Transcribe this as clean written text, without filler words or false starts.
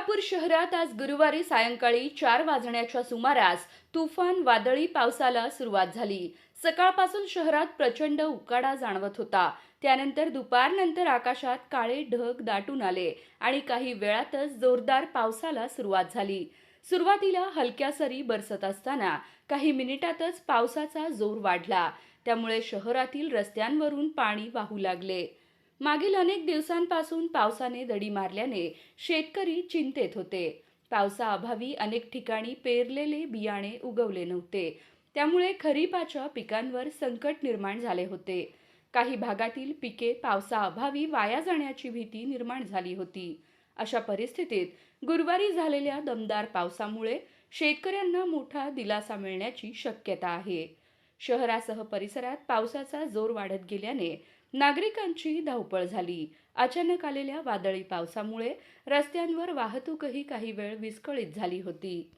सोलापूर शहरात आज गुरुवारी सायंकाळी 4 वाजण्याच्या सुमारास तुफान वादळी पावसाला सुरुवात झाली. सकाळपासून शहरात प्रचंड उकाडा जाणवत होता. त्यानंतर दुपारनंतर आकाशात काळे ढग दाटून आले आणि काही वेळातच जोरदार पावसाला सुरुवात झाली. सुरुवातीला हलक्या सरी बरसत असताना काही मिनिटातच पावसाचा जोर वाढला. त्यामुळे शहरातील रस्त्यांवरून पाणी वाहू लागले. मागील अनेक दिवसांपासून पावसाने दडी मारल्याने शेतकरी चिंतेत होते. पावसाअभावी अनेक ठिकाणी पेरलेले बियाणे उगवले नव्हते. त्यामुळे खरीपाच्या पिकांवर संकट निर्माण झाले होते. काही भागातील पिके पावसाअभावी वाया जाण्याची भीती निर्माण झाली होती. अशा परिस्थितीत गुरुवारी झालेल्या दमदार पावसामुळे शेतकऱ्यांना मोठा दिलासा मिळण्याची शक्यता आहे. शहरासह परिसरात पावसाचा जोर वाढत गेल्याने नागरिकांची धावपळ झाली. अचानक आलेल्या वादळी पावसामुळे रस्त्यांवर वाहतूकही काही वेळ विस्कळीत झाली होती.